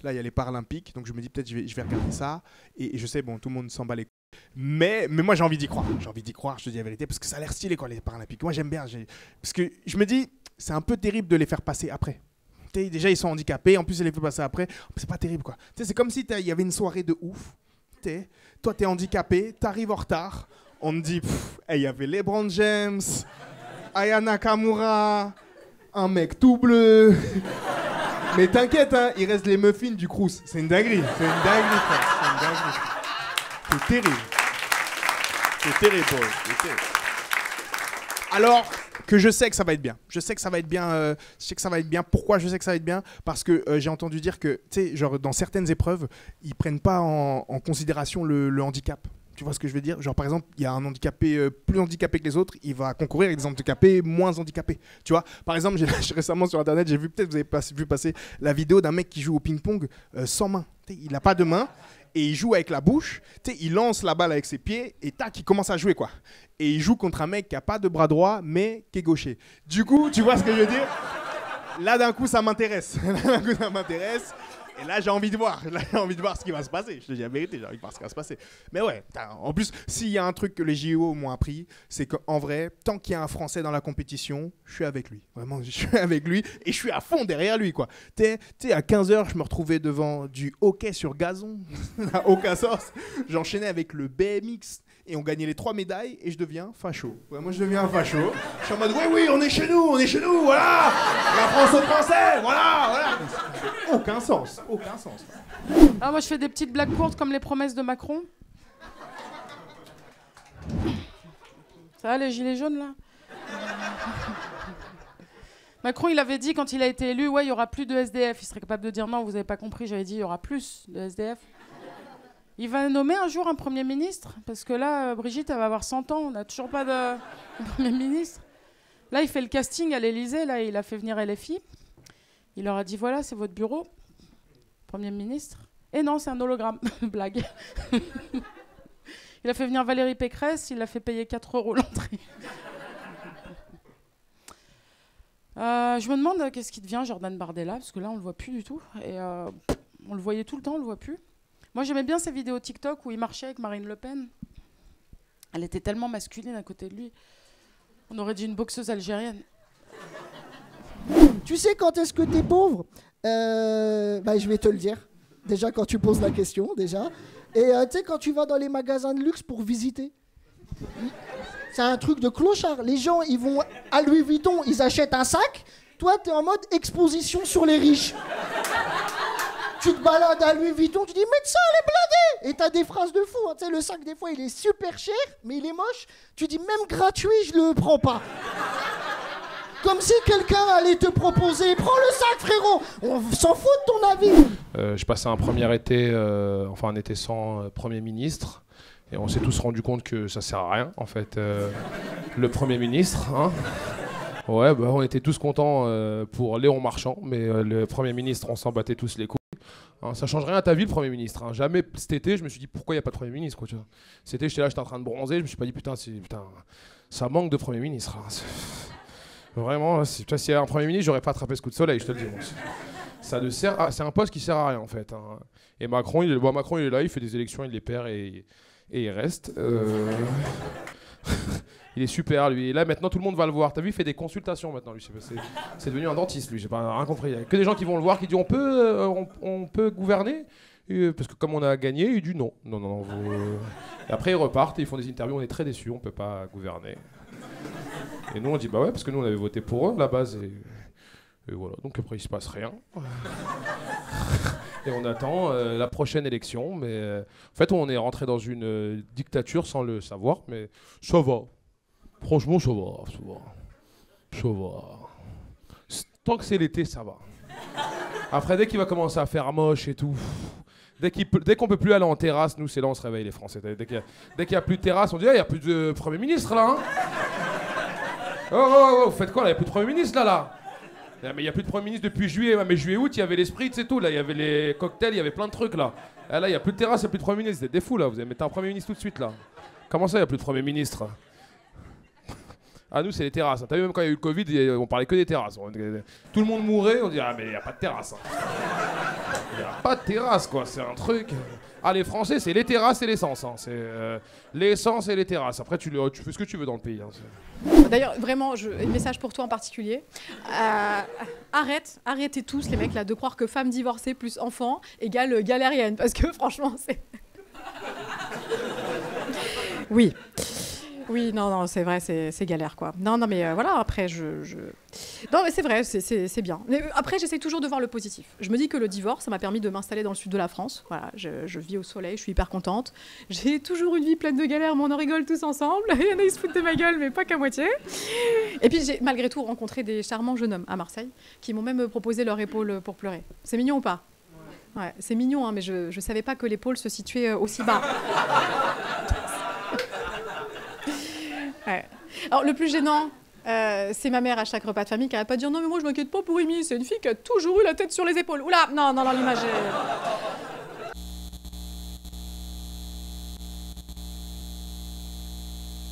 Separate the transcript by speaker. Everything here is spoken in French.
Speaker 1: Là, il y a les Paralympiques, donc je me dis peut-être je vais regarder ça. Et je sais, bon, tout le monde s'en bat les couilles. Mais moi, j'ai envie d'y croire. J'ai envie d'y croire, je te dis la vérité, parce que ça a l'air stylé, quoi, les Paralympiques. Moi, j'aime bien. Parce que je me dis, c'est un peu terrible de les faire passer après. Déjà, ils sont handicapés, en plus, ils les font passer après. C'est pas terrible, quoi. C'est comme si il y avait une soirée de ouf. Toi, t'es handicapé, t'arrives en retard. On te dit, il y avait LeBron James, Aya Nakamura, un mec tout bleu. Mais t'inquiète, hein, il reste les muffins du Crous. C'est une dinguerie. C'est une dinguerie, frère. C'est une dinguerie. C'est terrible. C'est terrible, Paul. C'est terrible. Alors que je sais que ça va être bien. Je sais que ça va être bien. Je sais que ça va être bien. Pourquoi je sais que ça va être bien? Parce que j'ai entendu dire que, tu sais, genre dans certaines épreuves, ils prennent pas en considération le handicap. Tu vois ce que je veux dire? Genre par exemple, il y a un handicapé plus handicapé que les autres, il va concourir avec des handicapés moins handicapés. Tu vois? Par exemple, récemment sur internet, j'ai vu, peut-être vous avez vu passer la vidéo d'un mec qui joue au ping-pong sans main. T'sais, il n'a pas de main et il joue avec la bouche. T'sais, il lance la balle avec ses pieds et tac, il commence à jouer, quoi. Et il joue contre un mec qui n'a pas de bras droit mais qui est gaucher. Du coup, tu vois ce que je veux dire? Là d'un coup, ça m'intéresse. Et là, j'ai envie de voir. Là, j'ai envie de voir ce qui va se passer. Je te dis la vérité, j'ai envie de voir ce qui va se passer. Mais ouais, en plus, s'il y a un truc que les JO m'ont appris, c'est qu'en vrai, tant qu'il y a un Français dans la compétition, je suis avec lui. Vraiment, je suis avec lui et je suis à fond derrière lui, quoi. Tu sais, à 15h, je me retrouvais devant du hockey sur gazon. Ça n'a aucun sens. J'enchaînais avec le BMX. Et on gagnait les 3 médailles et je deviens facho. Ouais, moi, je deviens un facho. Je suis en mode, oui, on est chez nous, voilà. La France aux Français, voilà. Aucun sens.
Speaker 2: Ah, moi, je fais des petites blagues courtes comme les promesses de Macron. Ça va, les gilets jaunes, là? Macron, il avait dit, quand il a été élu, ouais, il y aura plus de SDF. Il serait capable de dire, non, vous avez pas compris, j'avais dit, il y aura plus de SDF. Il va nommer un jour un Premier ministre, parce que là, Brigitte, elle va avoir 100 ans, on n'a toujours pas de Premier ministre. Là, il fait le casting à l'Élysée, là, il a fait venir LFI. Il leur a dit, voilà, c'est votre bureau, Premier ministre. Et non, c'est un hologramme, blague. Il a fait venir Valérie Pécresse, il l'a fait payer 4 € l'entrée. Je me demande qu'est-ce qui devient Jordan Bardella, parce que là, on le voit plus du tout. Et on le voyait tout le temps, on le voit plus. Moi, j'aimais bien ces vidéos TikTok où il marchait avec Marine Le Pen. Elle était tellement masculine à côté de lui. On aurait dit une boxeuse algérienne.
Speaker 3: Tu sais quand est-ce que t'es pauvre? Je vais te le dire. Déjà, quand tu poses la question, déjà. Et tu sais, quand tu vas dans les magasins de luxe pour visiter. C'est un truc de clochard. Les gens, ils vont à Louis Vuitton, ils achètent un sac. Toi, t'es en mode exposition sur les riches. Tu te balades à Louis Vuitton, tu dis « Médecin, elle est blindée !» Et t'as des phrases de fou. Hein. Tu sais, le sac, des fois, il est super cher, mais il est moche. Tu dis « Même gratuit, je le prends pas. » Comme si quelqu'un allait te proposer « Prends le sac, frérot !» On s'en fout de ton avis.
Speaker 4: Je passais un premier été, un été sans Premier ministre. Et on s'est tous rendu compte que ça sert à rien, en fait, le Premier ministre. Hein. Ouais, on était tous contents pour Léon Marchand, mais le Premier ministre, on s'en battait tous les couilles. Hein, ça change rien à ta vie, le Premier ministre. Hein. Jamais cet été, je me suis dit pourquoi il n'y a pas de Premier ministre. Quoi, tu vois. Cet été, j'étais en train de bronzer, je me suis pas dit putain, ça manque de Premier ministre. Hein. Vraiment, s'il y a un Premier ministre, j'aurais pas attrapé ce coup de soleil, je te le dis. Ça ne sert c'est un poste qui sert à rien en fait. Hein. Et Macron, il est là, il fait des élections, il les perd et il reste. Il est super, lui. Et là, maintenant, tout le monde va le voir. T'as vu, il fait des consultations maintenant, lui. C'est devenu un dentiste, lui. J'ai pas rien compris. Il y a que des gens qui vont le voir, qui disent on peut gouverner parce que comme on a gagné, il dit non. Non. Et après, ils repartent et ils font des interviews. On est très déçus, on peut pas gouverner. Et nous, on dit bah ouais, parce que nous, on avait voté pour eux, à la base. Et voilà. Donc après, il se passe rien. Et on attend la prochaine élection. Mais en fait, on est rentré dans une dictature sans le savoir. Mais ça va. Franchement, ça va. Tant que c'est l'été, ça va. Après, dès qu'il va commencer à faire moche et tout, dès qu'on peut plus aller en terrasse, nous, c'est là on se réveille, les Français. Dès qu'il y a plus de terrasse, on dit il n'y a plus de Premier ministre, là. Hein oh, vous faites quoi, là? Il n'y a plus de Premier ministre, là. Mais il n'y a plus de Premier ministre depuis juillet. Mais juillet-août, il y avait les spritz et tout. Là, il y avait les cocktails, il y avait plein de trucs, là. Et là, il n'y a plus de terrasse, il n'y a plus de Premier ministre. C'est des fous, là. Vous allez mettre un Premier ministre tout de suite, là. Comment ça, il n'y a plus de Premier ministre? Ah, nous, c'est les terrasses. T'as vu, même quand il y a eu le Covid, on parlait que des terrasses. Tout le monde mourait, on dit ah, mais il n'y a pas de terrasse. Hein. Il n'y a pas de terrasse, quoi. C'est un truc. Ah, les Français, c'est les terrasses et l'essence. Hein. C'est l'essence et les terrasses. Après, tu fais ce que tu veux dans le pays. Hein.
Speaker 5: D'ailleurs, vraiment, un message pour toi en particulier. Arrêtez tous, les mecs, là, de croire que femme divorcée plus enfant égale galérienne. Parce que, franchement, c'est... Oui. Oui, non, c'est vrai, c'est galère, quoi. Non, mais voilà, après, Non, mais c'est vrai, c'est bien. Mais après, j'essaie toujours de voir le positif. Je me dis que le divorce, ça m'a permis de m'installer dans le sud de la France. Voilà, je vis au soleil, je suis hyper contente. J'ai toujours une vie pleine de galères, mais on en rigole tous ensemble. Il y en a, ils se foutent de ma gueule, mais pas qu'à moitié. Et puis, j'ai malgré tout rencontré des charmants jeunes hommes à Marseille qui m'ont même proposé leur épaule pour pleurer. C'est mignon ou pas ? Ouais, c'est mignon, hein, mais je savais pas que l'épaule se situait aussi bas. Ouais. Alors, le plus gênant, c'est ma mère à chaque repas de famille qui n'arrête pas de dire « Non, mais moi, je m'inquiète pas pour Amy, c'est une fille qui a toujours eu la tête sur les épaules. » Oula, non, l'image est...